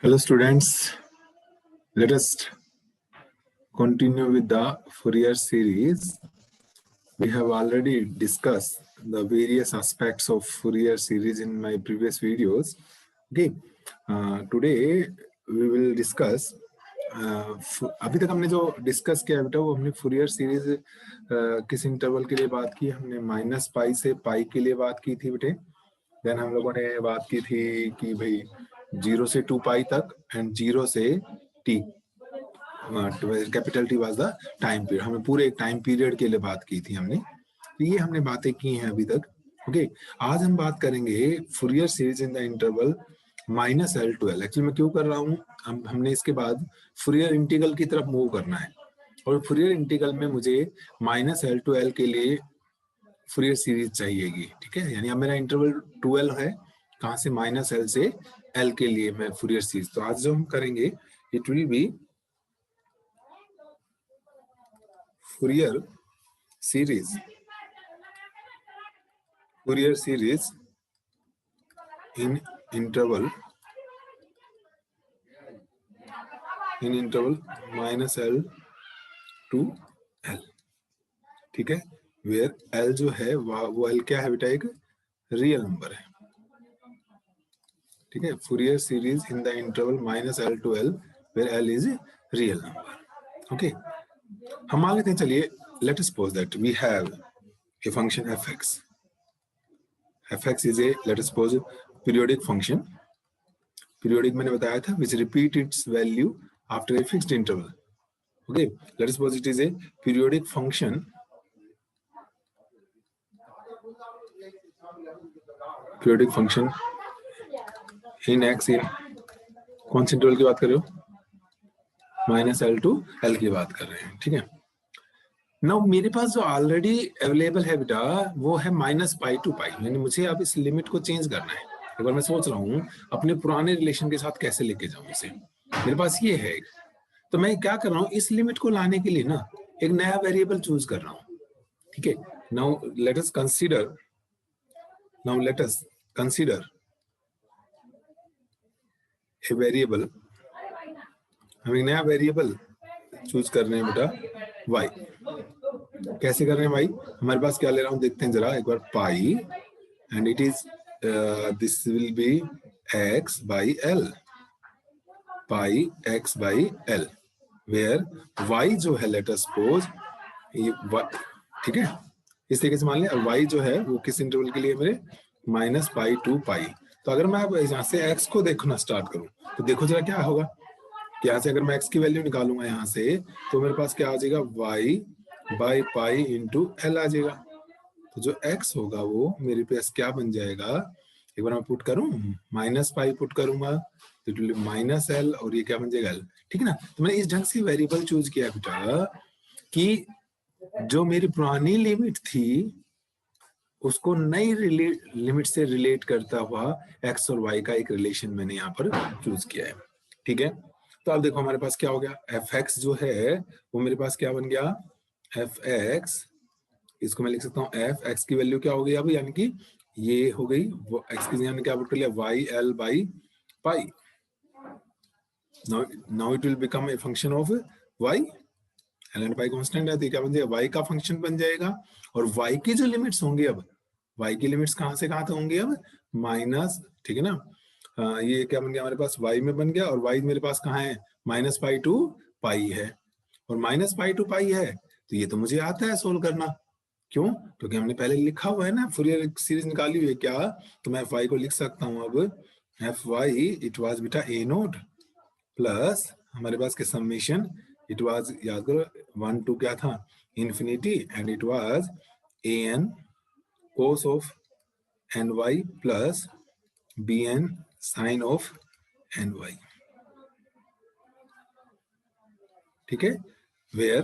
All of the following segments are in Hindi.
Hello students, let us continue with the Fourier series. We have already discussed the various aspects of Fourier series in my previous videos. Okay, today we will discuss अभी तक हमने जो डिस्कस किया बेटा वो हमने फुरियर सीरीज किस इंटरवल के लिए बात की, हमने -π से पाई के लिए बात की थी बेटे। देन हम लोगों ने बात की थी कि भाई 0 से 2π तक एंड 0 से t, capital T was the time period. हमें पूरे एक टाइम पीरियड के लिए बात की थी हमने, तो ये हमने बातें की हैं अभी तक। ओके, आज हम बात करेंगे Fourier series in the interval -L to L। Actually मैं क्यों कर रहा हूँ, हमने इसके बाद फुरियर इंटीग्रल की तरफ मूव करना है, और फुरियर इंटीग्रल में मुझे -L to L के लिए फुरियर सीरीज चाहिएगी। ठीक है, यानी अब मेरा इंटरवल 2L है, कहाँ से -L से L के लिए मैं फुरियर सीरीज। तो आज जो हम करेंगे it will B Fourier series in interval -L to L। ठीक है, वेयर L जो है वो L क्या है बेटा, एक रियल नंबर है। ठीक है, Fourier series in the interval -L to L where L is real number. Okay, हम आगे थे, चलिए let us suppose that we have a function fx. fx is a, let us suppose, periodic function. Periodic मैंने बताया था, which repeat its value after a fixed interval. Okay, let us suppose it is a periodic function. Periodic function in x in कौन से इंटरवल की बात कर रहे हो, -L to L की बात कर रहे हैं। ठीक है, नाउ मेरे पास जो ऑलरेडी अवेलेबल है बेटा वो है -π to π, यानी मुझे अब इस लिमिट को चेंज करना है। एक बार मैं सोच रहा हूँ अपने पुराने रिलेशन के साथ कैसे लेके जाऊं इसे। मेरे पास ये है, तो मैं क्या कर रहा हूँ, इस लिमिट को लाने के लिए ना एक नया वेरिएबल चूज कर रहा हूँ। ठीक है, now let us consider a variable. हम एक नया वेरिएबल चूज कर रहे हैं बेटा y। कैसे कर रहे हैं भाई, हमारे पास क्या ले रहा हूं देखते हैं जरा एक बार, pi and it is this will be x by L, pi x by L, where y जो है लेट अस सपोज ये ठीक है, इस तरीके से मान लिया y जो है वो किस इंटरवल के लिए मेरे -π to π। तो अगर मैं अब यहाँ से x को देखना स्टार्ट करूं तो देखो जरा क्या होगा, कि यहाँ से अगर मैं x की वैल्यू निकालूंगा यहाँ से तो मेरे पास क्या आ जाएगा, y by π into L आ जाएगा। तो जो x होगा वो मेरे पास क्या बन जाएगा, एक बार मैं पुट करूं, -π पुट करूंगा तो इट विल -L, और ये क्या बन जाएगा L। ठीक है ना, तो मैंने इस ढंग से वेरिएबल चूज किया बेटा कि जो मेरी पुरानी लिमिट थी उसको नई लिमिट से रिलेट करता हुआ x और y का एक रिलेशन मैंने यहाँ पर चूज किया है। ठीक है, तो अब देखो हमारे पास क्या हो गया, fx जो है वो मेरे पास क्या बन गया, fx, इसको मैं लिख सकता हूँ fx की वैल्यू क्या हो गई अब, यानी कि ये हो गई x की यानी क्या पुट कर लिया, yL by π। Now it will become a function of y, L and pi constant है तो क्या बन जाएगा, y का फंक्शन बन जाएगा। और y की जो लिमिट्स होंगे, अब y की लिमिट्स कहां से कहां तक होंगे अब माइनस, ठीक है ना, ये क्या बन गया हमारे पास, y में बन गया, और y मेरे पास कहाँ है, -π to π है, और -π to π है, तो ये तो मुझे आता है सोल्व करना। क्यों, क्योंकि हमने पहले लिखा हुआ है ना, फुरियर सीरीज निकाली हुई है क्या, तो मैं fy को लिख सकता हूँ अब fy इट वाज बेटा a नोट प्लस हमारे पास के समेशन, इट वाज, याद करो 1 to क्या था, infinity, and it was an cos of ny plus bn sine of ny। ठीक है, वेयर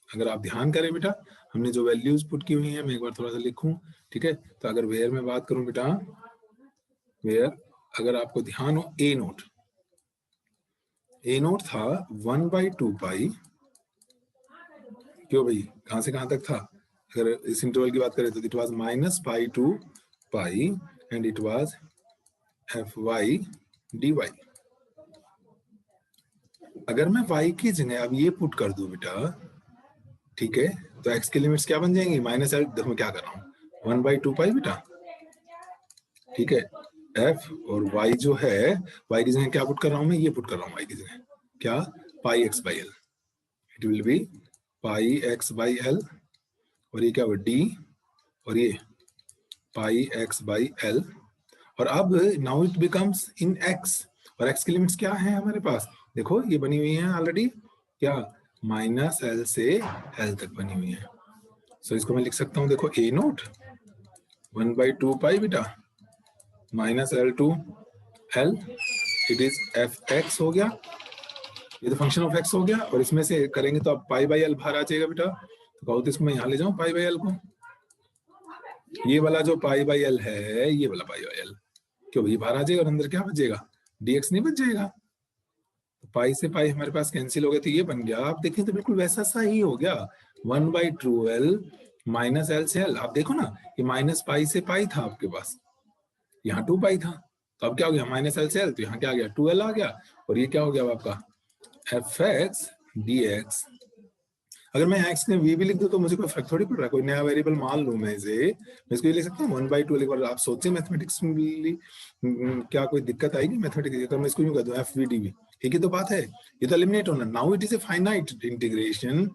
अगर आप ध्यान करें बेटा हमने जो वैल्यूज पुट की हुई हैं, मैं एक बार थोड़ा सा लिखूं। ठीक है, तो अगर वेयर में बात करूं बेटा, वेयर अगर आपको ध्यान हो, a नोट था 1/2π, क्यों भाई, कहां से कहां तक था, अगर इस इंटरवल की बात करें तो it was -π to π and it was fy dy। अगर मैं y की जगह अब ये पुट कर दूं बेटा, ठीक है, तो x की लिमिट्स क्या बन जाएंगी, माइनस एल, देखो मैं क्या कर रहा हूँ 1/2 पाई बेटा, ठीक है, f और y जो है, y की जगह क्या पुट कर रहा हूँ मैं, ये पुट कर रहा हूँ y की जगह क्या, पाई x by L, it will B pi x by L, और ये क्या हुआ d, और ये पाई x बाई एल, और अब now it becomes in x, और x की लिमिट्स क्या है हमारे पास, देखो ये बनी हुई है ऑलरेडी, क्या, माइनस एल से एल तक बनी हुई है। सो इसको मैं लिख सकता हूँ, देखो ए नोट 1/2 पाई बेटा minus L to L, it is F x हो गया, ये तो फंक्शन ऑफ एक्स हो गया, और इसमें से करेंगे तो अब पाई बाई एल बाहर आ जाएगा बेटा, तो कहो तो इसको मैं यहाँ ले जाऊँ पाई बाई एल को, ये वाला जो पाई बाई एल है, ये वाला पाई बाई एल, क्यों ये बाहर आ जाएगा और अंदर क्या बचेगा, dx नहीं बच जाएगा, तो पाई से पाई हमारे पास कैंसिल हो गया, तो ये बन गया, आप देखें तो बिल्कुल वैसा सा ही हो गया 1/2l माइनस एल से एल, आप देखो ना ये माइनस पाई से पाई था आपके पास, यहाँ 2 पाई था, तो अब क्या हो गया माइनस एल से एल, तो यहाँ क्या आ गया 2l आ गया, और ये क्या हो गया आपका एफ एक्स डी एक्स। अगर मैं एक्स ने वी भी लिख दूं तो मुझे कोई फर्क थोड़ी पड़ रहा है, कोई नया वेरिएबल मान लूं मैं इसे, मैं इसको ये लिख सकता हूँ 1/2 लिख, आप सोचें मैथमेटिक्स में क्या कोई दिक्कत आएगी मैथमेटिक्स, अगर मैं इसको यूं कर दूं एफ वी डी वी, एक ही तो बात है, ये तो एलिमिनेट होना, now it is a finite integration,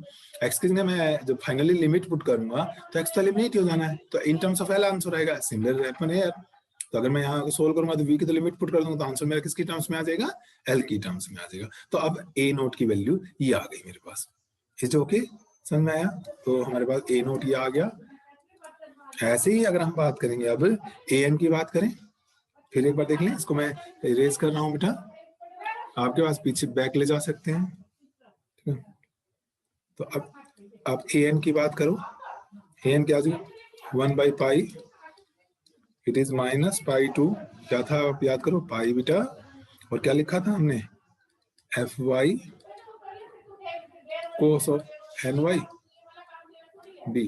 x की जगह मैं जब फाइनली लिमिट पुट करूंगा तो एक्स तो एलिमिनेट हो जाना है, तो in terms of L answer आएगा, सिमिलर हैपन हियर, तो अगर मैं यहाँ सोल्व करूंगा तो v की तो लिमिट पुट कर दूंगा तो आंसर मेरा किसकी टर्म्स में आ जाएगा, l की टर्म्स में आ जाएगा, तो अब a नोट की वैल्यू ये आ गई मेरे पास, इज ओके, समझ में आया, तो हमारे पास a नोट ये आ गया। ऐसे ही अगर हम बात करेंगे अब an की बात करें, फिर एक बार देख लें, इसको मैं इरेज कर रहा हूँ बेटा, आपके पास पीछे बैक ले जा सकते हैं, ठीक है, तो अब an की बात करो, an क्या आ जाएगा 1/पाई, it is minus pi to, क्या था आप याद करो पाई बेटा, और क्या लिखा था हमने F Y cos of N Y D,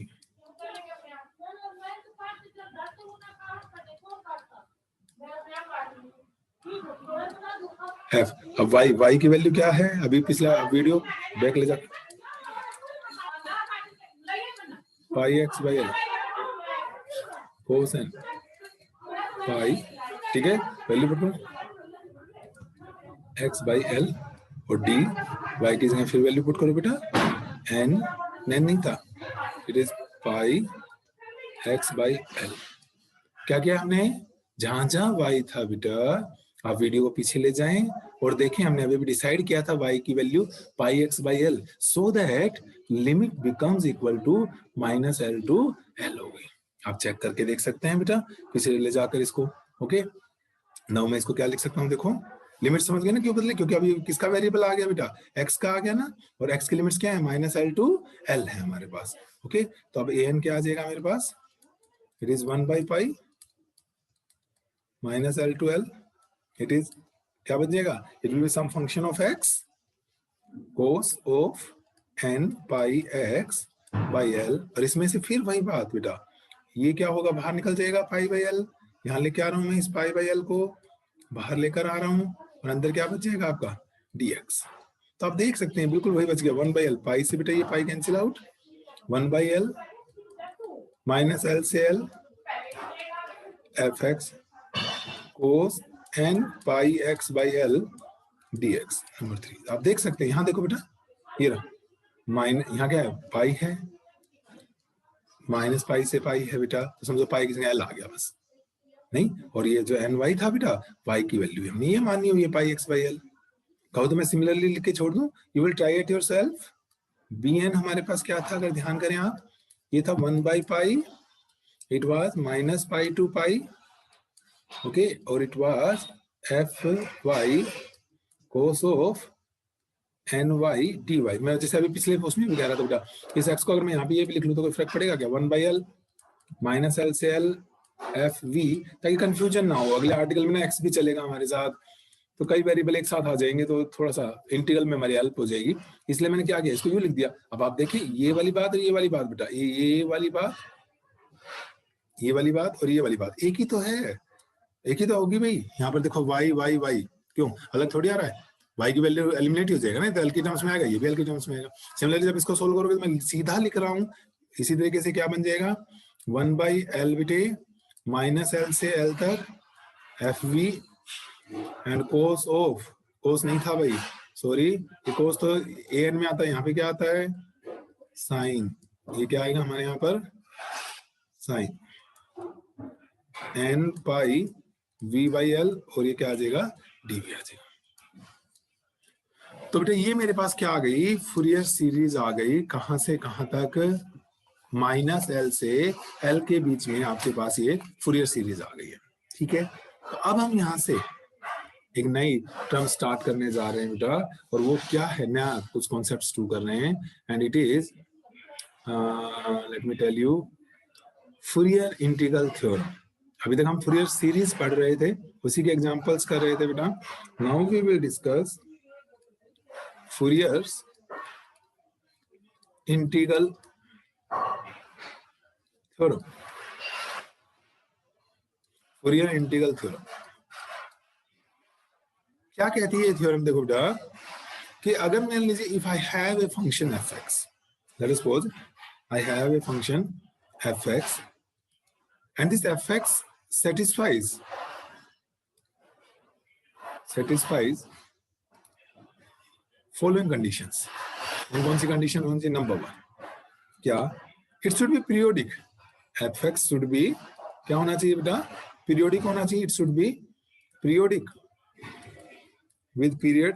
F, अब वाई की वैल्यू क्या है, अभी पिछला वीडियो बैक ले जा, pi X by L cos N pi, ठीक है, value put X by L, और डी वाई की जगह फिर वैल्यू पुट करो बेटा, एन नहीं था, it is pi X by L, क्या किया हमने, जहां जहां वाई था बेटा, आप वीडियो को पीछे ले जाएं और देखें, हमने अभी भी डिसाइड किया था वाई की value pi X by L, so that limit becomes equal to minus L to L हो गई, आप चेक करके देख सकते हैं बेटा पीछे ले जाकर इसको, ओके। नाउ मैं इसको क्या लिख सकता हूँ, देखो लिमिट समझ गए ना क्यों बदले, क्योंकि अभी किसका वेरिएबल आ गया बेटा, एक्स का आ गया ना, और एक्स की लिमिट्स क्या है माइनस एल टू एल है हमारे पास, ओके, तो अब ए एन क्या आ जाएगा मेरे पास, इट इज 1/पाई minus L to L, it is क्या बन जाएगा, it will be some function of X cos of N pi X by L, और इसमें से फिर वही बात बेटा, ये क्या होगा बाहर निकल जाएगा पाई बाई एल, यहाँ लेके आ रहा हूं मैं इस पाई बाई एल को बाहर लेकर आ रहा हूं, और अंदर क्या बच जाएगा आपका dx, तो आप देख सकते हैं बिल्कुल वही बच गया 1/l, पाई से बेटा ये pi cancel out, 1/l minus L से L F X cos N pi X by L dx, number 3, आप देख सकते हैं यहाँ देखो बेटा, ये रहा माइनस, यहाँ क्या है पाई है, माइनस पाई से पाई है बेटा, तो समझो पाई की जगह एल आ गया बस, नहीं, और ये जो एन वाई था बेटा वाई की वैल्यू हमने ये मानी हुई है पाई एक्स बाई एल, कहो तो मैं सिमिलरली लिख के छोड़ दूं, you will try it yourself, B N हमारे पास क्या था अगर ध्यान करें आप, ये था 1/पाई, it was minus pi to pi, okay, और it was F Y cos of N Y D Y, मैं जैसे अभी पिछले उसमें भी कह रहा था बेटा, इस एक्स को अगर मैं यहाँ पे ये भी लिख लूँ तो कोई फर्क पड़ेगा क्या, 1/l माइनस एल से एल एफ वी, ताकि कंफ्यूजन ना हो, अगले आर्टिकल में ना एक्स भी चलेगा हमारे साथ, तो कई वेरिएबल एक साथ आ जाएंगे तो थोड़ा सा इंटीग्रल में हमारी हेल्प हो जाएगी, इसलिए मैंने क्या किया इसको यूं लिख दिया। अब आप देखिए ये वाली बात और ये वाली बात बेटा, ये वाली बात, ये वाली बात और ये वाली बात एक ही तो है, एक ही तो होगी भाई, यहाँ पर देखो वाई वाई वाई, क्यों अलग थोड़ी आ रहा है, y की वैल्यू एलिमिनेट हो जाएगा ना, तो l की टर्म्स में आएगा, ये भी l की टर्म्स में आएगा। सिमिलरली जब इसको सोल्व करोगे तो मैं सीधा लिख रहा हूँ, इसी तरीके से क्या बन जाएगा 1/l बेटे माइनस l से l तक fv एंड कोस ऑफ, कोस नहीं था भाई सॉरी, कोस तो an में आता है, यहाँ पे क्या आता है साइन, ये क्या आएगा हमारे यहाँ पर साइन n पाई v/l और ये क्या आ जाएगा dv आ जाएगा। तो बेटा ये मेरे पास क्या आ गई, फूरियर सीरीज आ गई, कहां से कहां तक, -l से l के बीच में आपके पास ये फूरियर सीरीज आ गई है। ठीक है, तो अब हम यहां से एक नई टर्म स्टार्ट करने जा रहे हैं बेटा, और वो क्या है, नया कुछ कॉन्सेप्ट्स टू कर रहे हैं, and it is let me tell you Fourier integral theorem. अभी तक हम फूरियर सीरीज पढ़ रहे थे, उसी के एग्जांपल्स कर रहे थे बेटा। Now we will discuss Fourier's integral theorem. Fourier integral theorem क्या कहती है थ्योरम, देखो बेटा कि अगर मान लीजिए if I have a function F x, late us suppose I have a function F x and this F x satisfies following conditions। कौन सी कंडीशन, कौन सी, नंबर 1 क्या, it should be periodic, F X should B क्या होना चाहिए बेटा, पीरियोडिक होना चाहिए, it should be periodic with period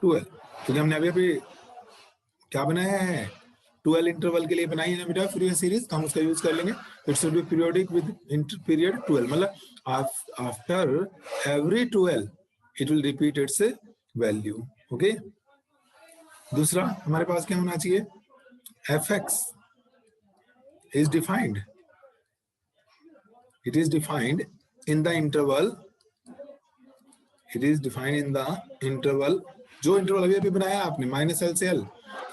12, क्योंकि हमने अभी क्या बनाया है 12 इंटरवल के लिए बनाई है ना बेटा फूरियर सीरीज, तो हम उसका यूज कर लेंगे। It should be periodic with period 12, मतलब after every 12 it will repeat it's value. Okay, दूसरा हमारे पास क्या होना चाहिए, F x is defined, it is defined in the interval, it is defined in the interval, जो इंटरवल अभी अभी बनाया आपने -l से l,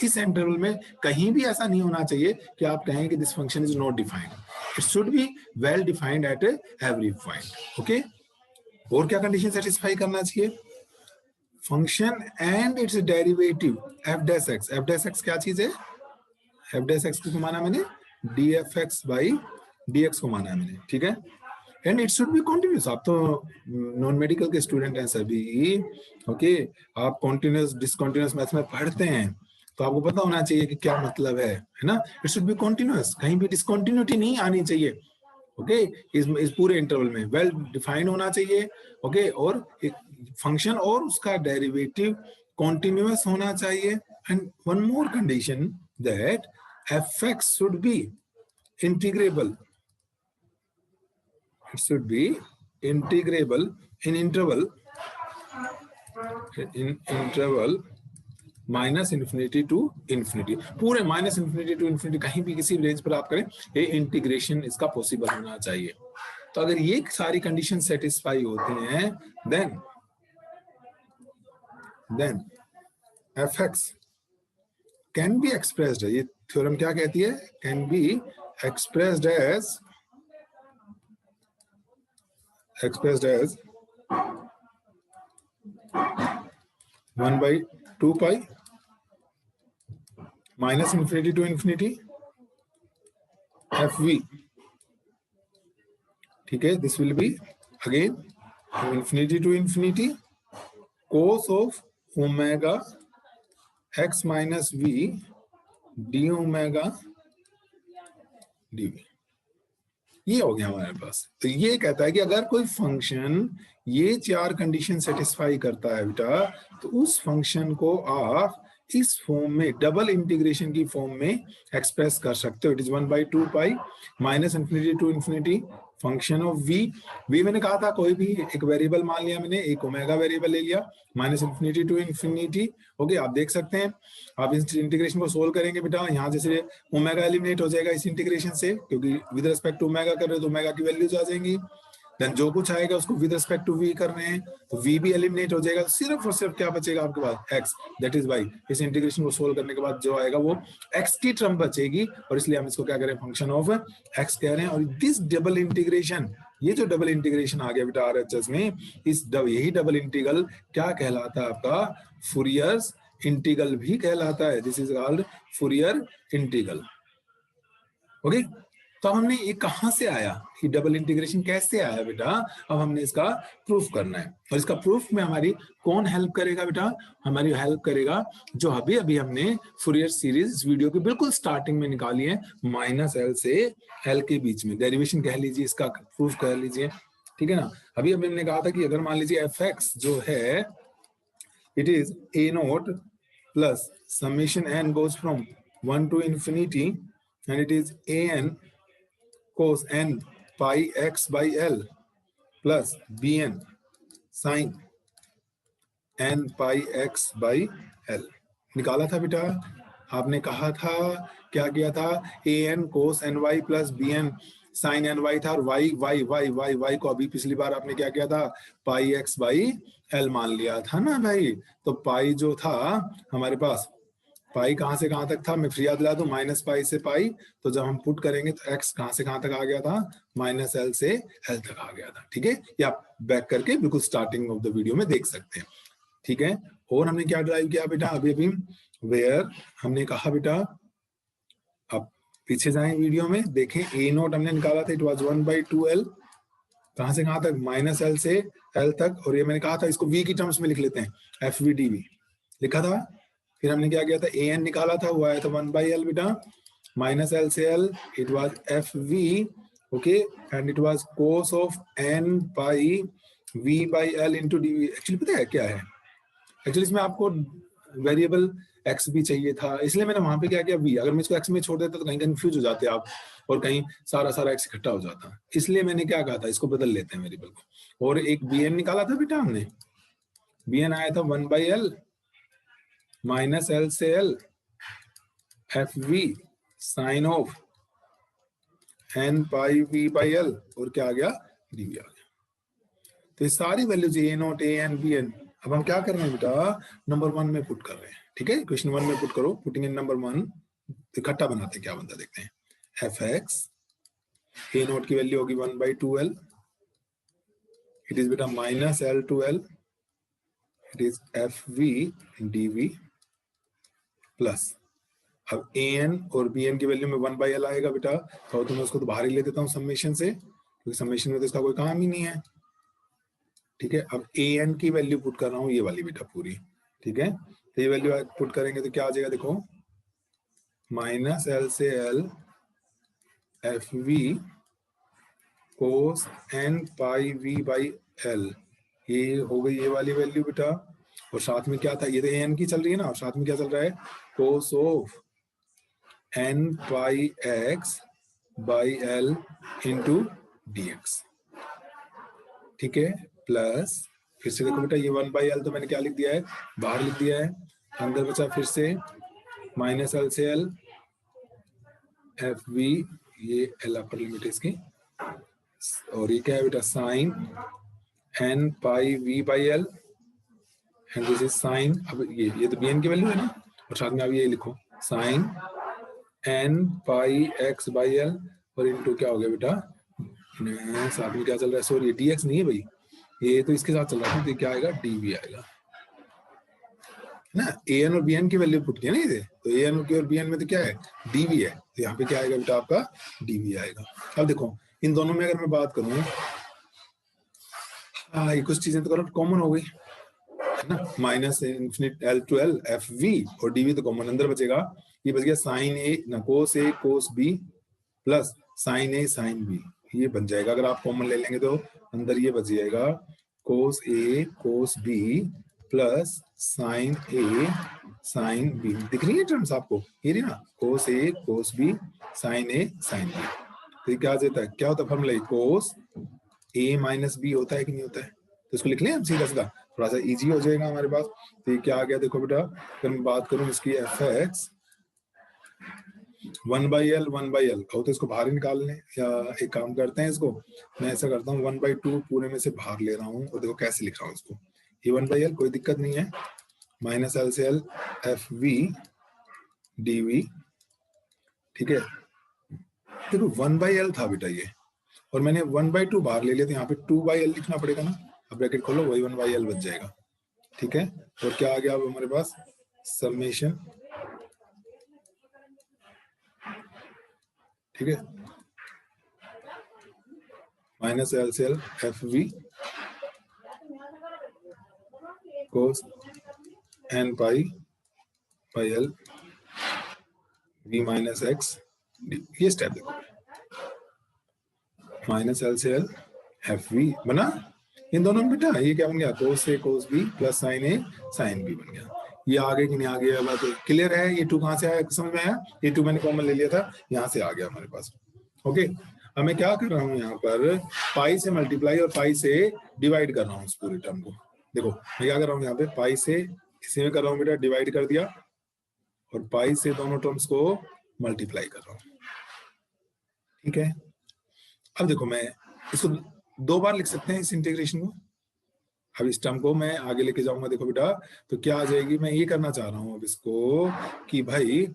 इस इंटरवल में कहीं भी ऐसा नहीं होना चाहिए कि आप कहें कि this function is not defined, it should be well defined at every point. Okay, और क्या कंडीशन सेटिस्फाई करना चाहिए, function and it's derivative f dash x, f dash x क्या चीज है, f डैश x को माना मैंने dfx बाई dx को माना है मैंने, ठीक है, and it should be continuous. आप तो नॉन मेडिकल के स्टूडेंट हैं सभी, ओके, आप कॉन्टिन्यूस डिसकॉन्टिन्यूस मैथ्स में पढ़ते हैं, तो आपको पता होना चाहिए कि क्या मतलब है ना, इट शुड बी कॉन्टिन्यूस, कहीं भी डिसकॉन्टिन्यूटी नहीं आनी चाहिए। ओके, इस पूरे इंटरवल में वेल डिफाइंड होना चाहिए। ओके, और फंक्शन और उसका डेरिवेटिव कॉन्टिन्यूस होना चाहिए, and one more condition that F X should be integrable, it should be integrable in interval minus infinity to infinity, पूरे माइनस इन्फिनिटी टू इन्फिनिटी कहीं भी किसी रेंज पर आप करें, ये इंटीग्रेशन इसका पॉसिबल होना चाहिए। तो अगर ये सारी कंडीशन सेटिस्फाई होती हैं, then F X can be expressed, ये थ्योरम क्या कहती है, can be expressed as 1/2 pi minus infinity to infinity fv, ठीक है, this will be again infinity to infinity cos of omega x minus v d omega dv, ये हो गया हमारे पास। तो ये कहता है कि अगर कोई फंक्शन ये 4 कंडीशन सेटिस्फाई करता है बेटा, तो उस फंक्शन को आप इस फॉर्म में, डबल इंटीग्रेशन की फॉर्म में एक्सप्रेस कर सकते हो। It is 1/2 pi minus infinity to infinity function of v मैंने कहा था कोई भी एक वेरिएबल मान लिया मैंने, एक ओमेगा वेरिएबल ले लिया, minus infinity to infinity. Okay, आप देख सकते हैं, आप इस इंटीग्रेशन को सोल्व करेंगे बेटा, यहाँ जैसे ओमेगा एलिमिनेट हो जाएगा इस इंटीग्रेशन से, क्योंकि विद रिस्पेक्ट टू ओमेगा कर रहे हो तो ओमेगा की वैल्यूज आ जाएंगी। देन जो कुछ आएगा उसको विद रिस्पेक्ट टू v कर रहे हैं, तो v भी एलिमिनेट हो जाएगा, सिर्फ और सिर्फ क्या बचेगा आपके पास x, दैट इज y। इस इंटीग्रेशन को सोल्व करने के बाद जो आएगा वो x की टर्म बचेगी, और इसलिए हम इसको क्या करें, फंक्शन ऑफ x कह रहे हैं। और दिस डबल इंटीग्रेशन ये जो डबल इंटीग्रेशन आ गया बेटा आरएचएस में, यही डबल इंटीग्रल क्या कहलाता है आपका, फूरियर इंटीग्रल भी कहलाता है। This is called Fourier integral. Okay, तो हमने ये कहां से आया, ये डबल इंटीग्रेशन कैसे आया बेटा, अब हमने इसका प्रूफ करना है। और इसका प्रूफ में हमारी कौन हेल्प करेगा बेटा, हमारी हेल्प करेगा जो अभी अभी हमने फूरियर सीरीज वीडियो की बिल्कुल स्टार्टिंग में निकाली है, -l से l के बीच में डेरिवेशन कह लीजिए, इसका प्रूफ कह लीजिए, ठीक है ना। अभी अभी हमने कहा था कि अगर मान लीजिए f(x) जो है it is a0 plus summation n goes from 1 to infinity and it is an cos n pi x by l plus bn sin n pi x by l निकाला था बेटा। आपने कहा था, क्या किया था, an cos ny plus bn sin ny था, और y को अभी पिछली बार आपने क्या किया था, pi x by l मान लिया था ना भाई। तो पाई जो था हमारे पास, पाई कहां से कहां तक था, मैं फिर याद दिला दूं, -पाई से पाई, तो जब हम पुट करेंगे तो x कहां से कहां तक आ गया था, -l से l तक आ गया था। ठीक है, या बैक करके बिल्कुल स्टार्टिंग ऑफ द वीडियो में देख सकते हैं। ठीक है, और हमने क्या ड्राइव किया बेटा अभी अभी, वेयर हमने कहा बेटा, अब पीछे जाएं वीडियो में देखें, a0 हमने निकाला था, इट वाज 1/2l, कहां से कहां तक, -l से l तक, और ये मैंने कहा था इसको v की टर्म्स में लिख लेते हैं, fv/dv लिखा था। फिर हमने क्या किया था, an निकाला था, वो आया था 1/l बेटा, -l से l, it was fv, okay, and it was cos of n pi v/l into dv। Actually पता है क्या है, एक्चुअली इसमें आपको वेरिएबल x भी चाहिए था, इसलिए मैंने वहां पे क्या किया v, अगर मैं इसको x में छोड़ देता तो कहीं कंफ्यूज हो जाते आप, और कहीं सारा x इकट्ठा हो जाता, इसलिए मैंने क्या कहा था, इसको बदल लेते हैं वेरिएबल को। और एक bn निकाला था बेटा हमने, bn आया था 1/l -l से l fv sine of n pi v/l, और क्या आ गया, dv आ गया। तो ये सारी वैल्यूज a0 an bn अब हम क्या कर रहे हैं बेटा, नंबर 1 में पुट कर रहे हैं। ठीक है, क्वेश्चन 1 में पुट करो, पुटिंग इन नंबर 1, इकट्ठा बनाते हैं, क्या बनता देखते हैं। fx a0 की वैल्यू होगी 1/2l, इट इज बेटा -l to l, it is fv dv plus, अब an और bn की वैल्यू में 1/l आएगा बेटा, तो मैं उसको तो बाहर ही ले देता हूँ समेशन से, क्योंकि समेशन में तो इसका कोई काम ही नहीं है। ठीक है, अब an की वैल्यू पुट कर रहा हूँ, ये वाली बेटा पूरी। ठीक है, तो ये वैल्यू पुट करेंगे तो क्या आ जाएगा, देखो, -l से l fv cos n pi v/l, ये हो गई ये वाली वैल्यू बेटा। और साथ में क्या था, ये तो an की चल रही है ना, और साथ में क्या चल रहा है, cos of n pi x by l into dx। ठीक है, प्लस फिर से देखो बेटा, ये 1/l तो मैंने क्या लिख दिया है, बाहर लिख दिया है, अंदर बचा फिर से -l से l fv, ये l अपर लिमिट है इसकी, और ये क्या है बेटा, sine n pi v/l, and this is sine, अब ये तो bn की वैल्यू है ना, और साथ में अब ये लिखो sine n pi x by l, और इनटू क्या हो गया बेटा, साथ में क्या चल रहा है, सॉरी dx नहीं है भाई, ये तो इसके साथ चल रहा है, तो क्या आएगा, dv आएगा ना। an और bn की वैल्यू पुट किया ना ये, तो an और bn में तो क्या है, dv है, तो यहाँ पे क्या आएगा बेटा, आपका dv आएगा। अब देखो इन दोनों में अगर मैं बात करूं, ये कुछ चीजें तो कॉमन हो गई है ना, -l to l fv, और dv तो कॉमन अंदर बचेगा, ये बच गया साइन a ना, cos a cos b plus sine a sine b, ये बन जाएगा। अगर आप कॉमन ले लेंगे तो अंदर ये बच जाएगा cos a cos b plus sine a sine b, दिख रही है टर्म्स आपको, ये रही ना, cos a cos b sine a sine b। तो ये क्या देता है, क्या होता है formula, cos a minus b होता है कि नहीं होता है, तो इसको लिख लें हम सीधा सीधा, थोड़ा सा इजी हो जाएगा हमारे पास। तो ये क्या आ गया, देखो बेटा, अगर मैं बात करूं इसकी fx 1/l कहो तो इसको बाहर ही निकाल लें, या एक काम करते हैं, इसको मैं ऐसा करता हूँ 1/2 पूरे में से बाहर ले रहा हूँ, और देखो कैसे लिख रहा हूँ इसको, ये 1/l कोई दिक्कत नहीं है, -l से l fv dv। ठीक है, देखो 1/l था बेटा ये, और मैंने 1/2 बाहर ले लिया, तो यहाँ पे 2/L लिखना पड़ेगा ना। अब ब्रैकेट खोलो, वही 1/L बच जाएगा। ठीक है, और क्या आ गया अब हमारे पास, समेशन, ठीक है, माइनस एल से L F V cos N pi by L V minus X, ये स्टेप देखो, माइनस एल से एल एफ वी बना, इन दोनों में बेटा ये क्या बन गया, cos A cos B plus sine A sine B बन गया। ये आगे कि नहीं आ गया, बात क्लियर है। ये 2 कहां से आया, समझ में आया, ये 2 मैंने कॉमन ले लिया था, यहां से आ गया हमारे पास। ओके, अब मैं क्या कर रहा हूँ यहाँ पर, पाई से मल्टीप्लाई और पाई से डिवाइड कर रहा हूँ इस पूरे टर्म को। देखो मैं क्या कर रहा हूँ यहाँ पे, पाई से इसी में कर रहा हूँ बेटा, डिवाइड कर दिया, और पाई से दोनों टर्म्स को मल्टीप्लाई कर रहा हूँ। ठीक है, अब देखो मैं इसको 2 बार लिख सकते हैं इस इंटीग्रेशन को। अब इस टर्म को मैं आगे लेके जाऊंगा, देखो बेटा तो क्या आ जाएगी, मैं ये करना चाह रहा हूँ अब इसको कि भाई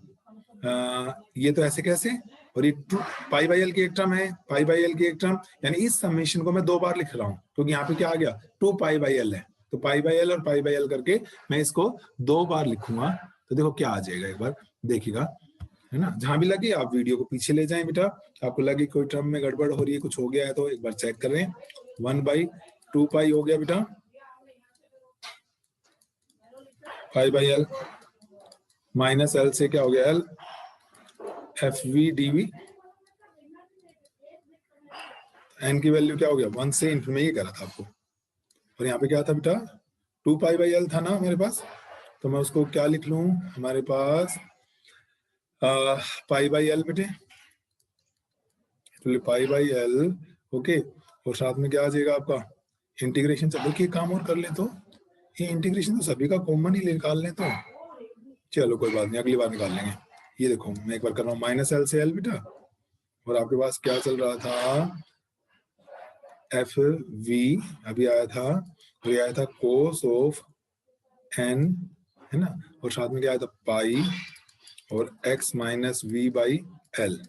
ये तो ऐसे कैसे, और ये 2 पाई बाई एल की एक टर्म है, पाई बाई एल की एक टर्म, यानी इस समेशन को मैं 2 बार लिख रहा हूँ, क्योंकि यहाँ पे क्या आ गया, 2 पाई बाई एल है, तो पाई बाई एल और पाई बाई एल करके मैं इसको 2 बार लिखूंगा। तो देखो क्या आ जाएगा, एक बार देखिएगा, है ना। जहां भी लगे आप वीडियो को पीछे ले जाएं बेटा, आपको लगे कोई टर्म में गड़बड़ हो रही है, कुछ हो गया है, तो एक बार चेक कर रहे हैं। 1/2 पाई हो गया बेटा, pi by L minus L से क्या हो गया, L F V D V, N की वैल्यू क्या हो गया, 1 से इन्फिनिटी में, ये करा था आपको। और यहाँ पे क्या था बेटा, 2 पाई बाई एल था ना हमारे पास, तो मैं उसको क्या लिख लूं, हमारे पास पाई बाई एल बेटे, तो पाई बाई एल, ओके, और साथ में क्या आ जाएगा आपका इंटीग्रेशन। चलो कि काम और कर ले, तो ये इंटीग्रेशन तो सभी का कॉमन ही निकाल लें, तो चलो कोई बात नहीं, अगली बार निकाल लेंगे। ये देखो मैं एक बार कर रहा हूँ, माइनस एल से एल बेटा, और आपके पास क्या चल रहा था, एफ वी अभी आया था, तो ये आया था कोस ऑफ एन, है ना, और साथ में क्या आया था, पाई और X minus V by L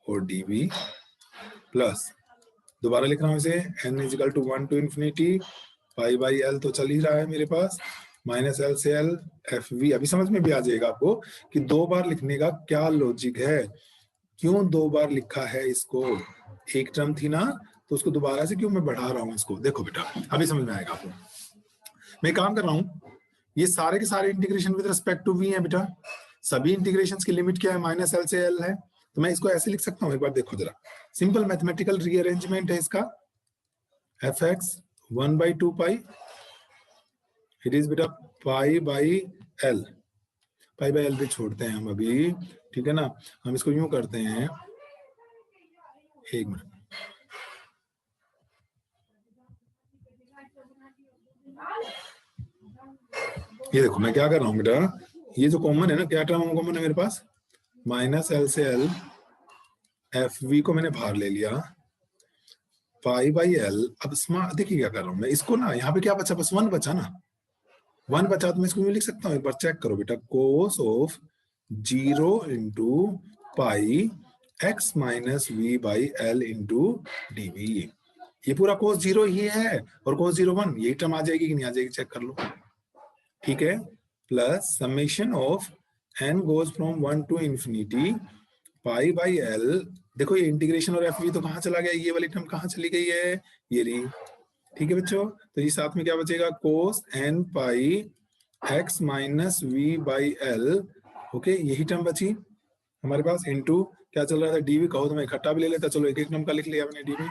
और डी वी प्लस, दोबारा लिख रहा हूँ इसे, N equal to 1 to infinity, pi by L तो चल ही रहा है मेरे पास, माइनस एल से एल एफ वी। अभी समझ में भी आ जाएगा आपको कि 2 बार लिखने का क्या लॉजिक है, क्यों 2 बार लिखा है इसको, एक टर्म थी ना, तो उसको दोबारा से क्यों मैं बढ़ा रहा हूँ इसको। देखो बेटा अभी समझ में आएगा आपको। मैं काम कर रहा हूँ, ये सारे के सारे integration with respect to V है बेटा, सभी इंटीग्रेशंस की लिमिट क्या है, माइनस एल से एल है, तो मैं इसको ऐसे लिख सकता हूँ, एक बार देखो जरा, सिंपल मैथमेटिकल रीअरेंजमेंट है इसका, एफ एक्स 1/2 पाई, इट इज बेटा pi by L, pi by L भी छोड़ते हैं हम अभी, ठीक है ना, हम इसको यूं करते हैं, एक मिनट, ये देखो मैं क्या कर रहा हूँ बेटा, ये जो कॉमन है ना, क्या टर्म कॉमन है मेरे पास, माइनस एल से एल एफ वी को मैंने बाहर ले लिया, पाई बाई एल, अब स्मार्ट देखिए क्या कर रहा हूँ मैं, इसको ना यहाँ पे क्या बचा, बस 1 बचा ना, 1 बचा, तो मैं इसको लिख सकता हूँ, एक बार चेक करो बेटा, cos of 0 into pi X minus V by L into D V, ये पूरा कोस 0 ही है, और कोस 0 1, ये टर्म आ जाएगी कि नहीं आ जाएगी, चेक कर लो, ठीक है, plus summation of N goes from 1 to infinity pi by L, देखो ये इंटीग्रेशन और एफ वी तो कहाँ चला गया, ये वाली टर्म कहाँ चली गई है, ये रही, ठीक है बच्चों, तो ये साथ में क्या बचेगा, cos N pi X minus V by L, okay, यही टर्म बची हमारे पास, इनटू क्या चल रहा था, डीवी, कहो तो मैं इकट्ठा भी ले लेता, चलो एक एक टर्म का लिख लिया मैंने डीवी,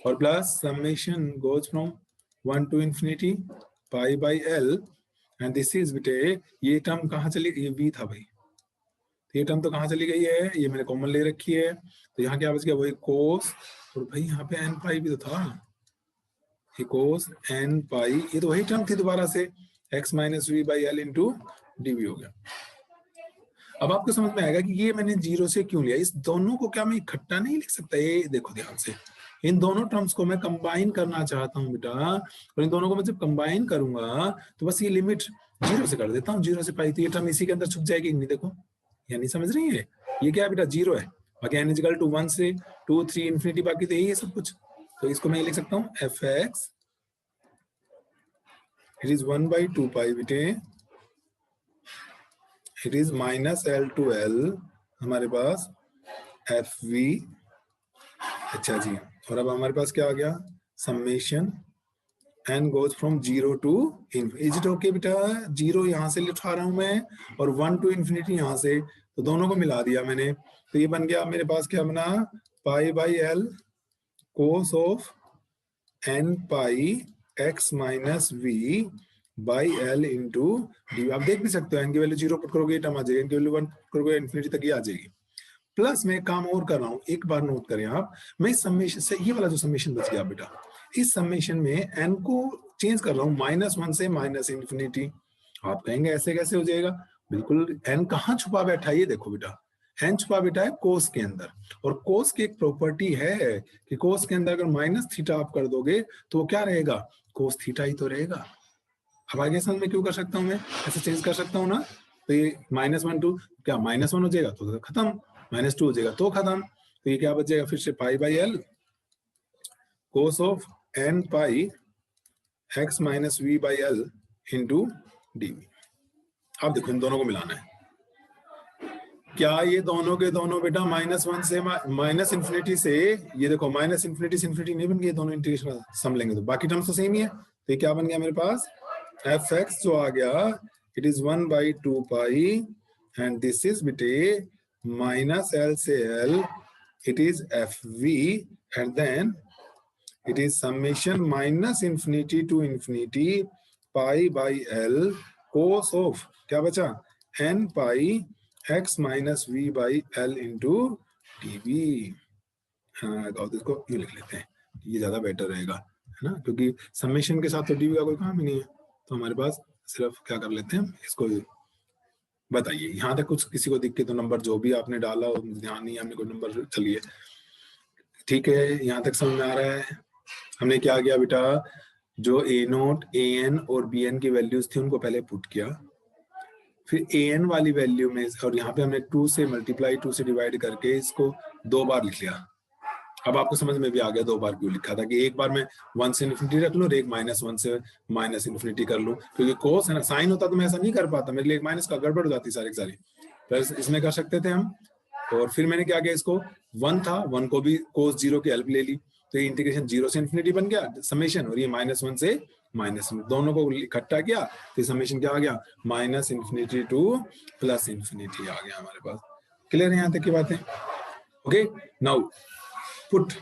और plus summation goes from 1 to infinity pi by L, and this is बेटे, ये टर्म कहाँ चली, ये वी था भाई, ये टर्म तो कहाँ चली गई है, ये मैंने कॉमन ले रखी है, तो यहाँ क्या बच गया, वही कोस, और भाई यहाँ पे एन पाई भी तो था, ये कोस एन पाई, ये तो वही टर्म थी दोबारा से, X minus V by L into D V हो गया। अब आपको समझ में आएगा कि ये मैंने 0 से क्यों लिया, इस दोनों को क्या मैं इकट्ठा नहीं लिख सकता, ये देखो ध्यान से, इन दोनों टर्म्स को मैं कंबाइन करना चाहता हूँ बेटा, और इन दोनों को मैं जब कंबाइन करूंगा तो बस ये लिमिट 0 से कर देता हूँ, 0 से पाई, तो ये टर्म इसी के अंदर छुप जाएगी नहीं, देखो, या नहीं समझ रही है, ये क्या है बेटा, 0 है, बाकी n इक्वल टू 1 से 2 3 इन्फिनिटी, बाकी तो यही है सब कुछ। तो इसको मैं लिख सकता हूँ fx इट इज 1/2 पाई बेटे, it is minus L to L हमारे पास fv। अच्छा जी, और अब हमारे पास क्या आ गया, summation n goes from 0 to infinity. Is it okay बेटा, 0 यहाँ से उठा रहा हूं मैं और 1 टू इन्फिनिटी यहाँ से, तो दोनों को मिला दिया मैंने। तो ये बन गया मेरे पास क्या बना, पाई by L cos of n pi x minus v by L into D. आप देख भी सकते हो n की वैल्यू 0 पुट करोगे टर्म आ जाएगी, n की वैल्यू 1 पुट करोगे इन्फिनिटी तक ही आ जाएगी। प्लस मैं एक काम और कर रहा हूं, एक बार नोट करें आप, मैं इस समेशन से, ये वाला जो समेशन बच गया बेटा, इस समेशन में n को चेंज कर रहा हूं -1 से माइनस इन्फिनिटी। आप कहेंगे ऐसे कैसे हो जाएगा, बिल्कुल n कहाँ छुपा बैठा है, ये देखो बेटा, n छुपा बैठा है कोस के अंदर, और कोस की एक प्रॉपर्टी है कि कोस के अंदर अगर माइनस थीटा आप कर दोगे तो वो क्या रहेगा, कोस थीटा ही तो रहेगा। अब आगे समझ में क्यों कर सकता हूं, मैं ऐसे चेंज कर सकता हूँ ना, तो ये -1 2 क्या -1 हो जाएगा तो खत्म, -2 हो जाएगा तो खत्म। तो ये क्या बच जाएगा फिर से, pi by L cos of n pi x minus V by L into D. अब देखो इन दोनों को मिलाना है, क्या ये दोनों के दोनों बेटा -1 से माइनस इन्फिनिटी से, ये देखो माइनस इन्फिनिटी से इन्फिनिटी नहीं बन गई, दोनों इंटीग्रेशन सम लेंगे तो बाकी टर्म्स तो सेम ही है। तो ये क्या बन गया मेरे पास, fx जो आ गया it is 1/2 pi and this is बेटे माइनस L से L it is fv and then it is summation minus infinity to infinity pi by L cos of क्या बचा, n pi x minus v by L into dv। हाँ तो इसको ये लिख लेते हैं, ये ज्यादा बेटर रहेगा है ना, क्योंकि समेशन के साथ तो dv का कोई काम ही नहीं है। तो हमारे पास सिर्फ क्या कर लेते हैं, इसको बताइए यहाँ तक कुछ किसी को दिख के तो नंबर जो भी आपने डाला ध्यान नहीं है, हमने कोई नंबर, चलिए ठीक है, यहाँ तक समझ में आ रहा है। हमने क्या किया बेटा, जो a0 an और bn की वैल्यूज थी उनको पहले पुट किया, फिर an वाली वैल्यू में, और यहाँ पे हमने 2 से मल्टीप्लाई 2 से डिवाइड करके इसको 2 बार लिख लिया। अब आपको समझ में भी आ गया 2 बार क्यों लिखा था, कि एक बार मैं 1 से इन्फिनिटी रख लूँ और एक -1 से माइनस इन्फिनिटी कर लूँ, क्योंकि कोस है ना, साइन होता तो मैं ऐसा नहीं कर पाता, मेरे लिए एक माइनस का गड़बड़ हो जाती सारी की सारी, प्लस इसमें कर सकते थे हम। और फिर मैंने क्या किया, इसको 1 था, 1 को भी कोस 0 की हेल्प ले ली, तो ये इंटीग्रेशन 0 से इन्फिनिटी बन गया समेशन, और ये -1 से माइनस, दोनों को इकट्ठा किया तो समेशन क्या आ गया, minus infinity to plus infinity आ गया हमारे पास। क्लियर है यहाँ तक की बातें, ओके। नाउ पुट,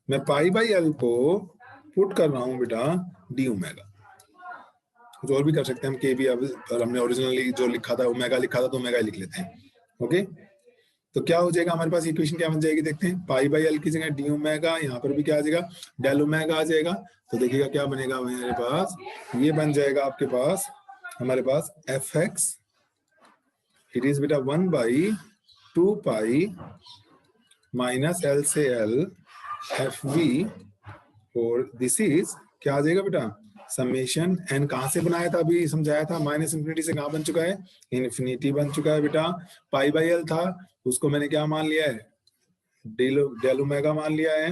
मैं पाई बाई एल को पुट कर रहा हूं बेटा डी ओमेगा, कुछ और भी कर सकते हैं हम, के भी, अब हमने ओरिजिनली जो लिखा था ओमेगा लिखा था तो ओमेगा लिख लेते हैं, ओके। तो क्या हो जाएगा हमारे पास, इक्वेशन क्या बन जाएगी, देखते हैं, पाई बाई एल की जगह डी ओमेगा, यहाँ पर भी क्या आ जाएगा, डेल ओमेगा आ जाएगा। तो देखिएगा क्या बनेगा मेरे पास, ये बन जाएगा आपके पास, हमारे पास एफ एक्स इट इज बेटा 1/2 पाई माइनस एल से एल एफ वी, और दिस इज क्या आ जाएगा बेटा, समेशन एन कहाँ से बनाया था, अभी समझाया था, माइनस इन्फिनिटी से कहाँ बन चुका है, इन्फिनिटी बन चुका है बेटा। पाई बाई एल था, उसको मैंने क्या मान लिया है, डेल ओमेगा मान लिया है,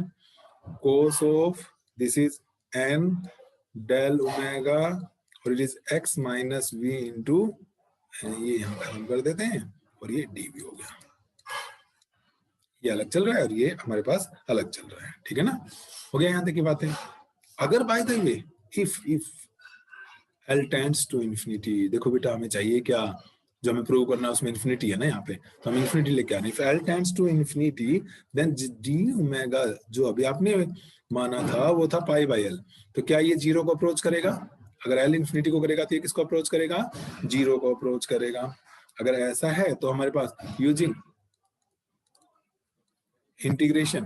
cos of this is N del omega, और it is X minus V into, ये यहाँ खत्म कर देते हैं, और ये डी भी हो गया, ये अलग चल रहा है और ये हमारे पास अलग चल रहा है, ठीक है ना, हो गया यहाँ तक की बातें। अगर by the way if L tends to infinity, देखो बेटा हमें चाहिए क्या, जो हमें प्रूव करना है उसमें इन्फिनिटी है ना यहाँ पे, तो हम इन्फिनिटी लेके आ रहे हैं। If L tends to infinity then D omega जो अभी आपने माना था वो था पाई बाई एल, तो क्या ये 0 को अप्रोच करेगा, अगर L इन्फिनिटी को करेगा तो ये किसको अप्रोच करेगा, 0 को अप्रोच करेगा। अगर ऐसा है तो हमारे पास यूजिंग इंटीग्रेशन,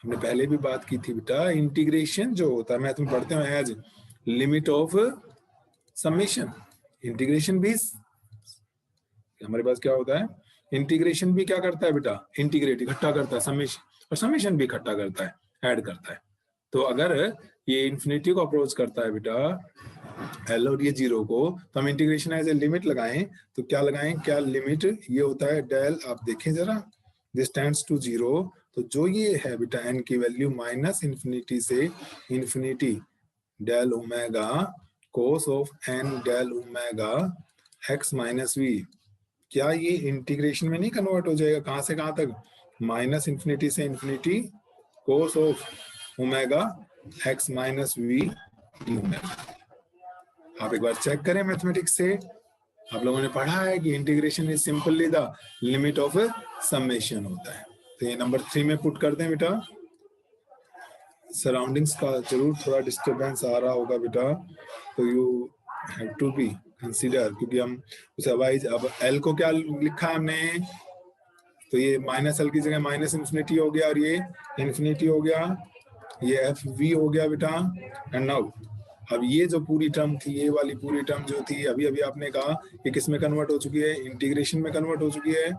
हमने पहले भी बात की थी बेटा, इंटीग्रेशन जो होता है, मैं तुम पढ़ते हो age limit of summation, integration भी हमारे पास क्या होता है, इंटीग्रेशन भी क्या करता है बेटा, इंटीग्रेट इकट्ठा करता है समेशन, और समेशन भी इकट्ठा करता है, ऐड करता है। तो अगर ये इन्फिनिटी को अप्रोच करता है बेटा एल और ये 0 को, तो हम इंटीग्रेशन एज ए लिमिट लगाएं, तो क्या लगाएं, क्या लिमिट ये होता है डेल, आप देखें जरा, दिस टेंड्स टू 0, तो जो ये है बेटा n की वैल्यू माइनस इन्फिनिटी से infinity del omega cos of n del omega x minus V, क्या ये इंटीग्रेशन में नहीं कन्वर्ट हो जाएगा, कहां से कहां तक, माइनस इन्फिनिटी से infinity cos of omega x minus V D omega. आप एक बार चेक करें मैथमेटिक्स से, आप लोगों ने पढ़ा है कि integration is simply the limit of summation होता है। तो ये नंबर 3 में पुट कर दें बेटा। सराउंडिंग्स का जरूर थोड़ा डिस्टरबेंस आ रहा होगा बेटा, तो you have to be consider, क्योंकि हम उसे वाइज, अब एल को क्या लिखा हमने, तो ये माइनस एल की जगह माइनस इन्फिनिटी हो गया और ये इन्फिनिटी हो गया, ये एफ वी हो गया बेटा। एंड नाउ अब ये जो पूरी टर्म थी, ये वाली पूरी टर्म जो थी, अभी अभी आपने कहा कि किस में कन्वर्ट हो चुकी है, इंटीग्रेशन में कन्वर्ट हो चुकी है।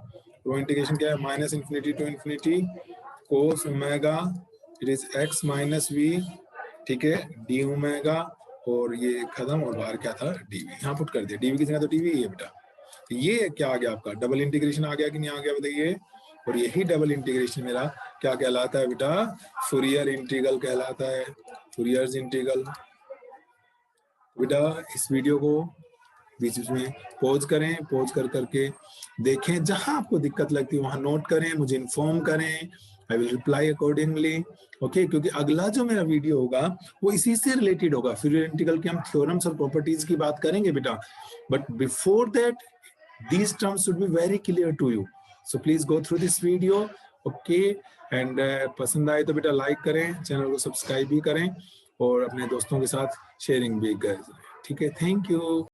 वो इंटीग्रेशन क्या है, minus infinity to infinity cos omega it is X minus V, ठीक है, डी ओमेगा, और ये खत्म, और बाहर क्या था, डीवी, यहाँ पुट कर दिया, डीवी की जगह तो डीवी है बेटा। ये क्या आ गया आपका, डबल इंटीग्रेशन आ गया कि नहीं आ गया बताइए। और यही डबल इंटीग्रेशन मेरा क्या कहलाता है बेटा, फूरियर इंटीग्रल कहलाता है, फूरियर्स इंटीग्रल। बेटा इस वीडियो को बीच बीच में पॉज करें, पॉज कर करके देखें, जहां आपको दिक्कत लगती है वहां नोट करें, मुझे इन्फॉर्म करें, I will reply accordingly, okay. क्योंकि अगला जो मेरा वीडियो होगा वो इसी से रिलेटेड होगा, फूरियर इंटीग्रल के हम थ्योरम्स और प्रॉपर्टीज की बात करेंगे बेटा, but before that these terms should be very clear to you, so please go through this video, okay, and पसंद आए तो बेटा लाइक करें, चैनल को सब्सक्राइब भी करें और अपने दोस्तों के साथ शेयरिंग भी करें, ठीक है। Thank you.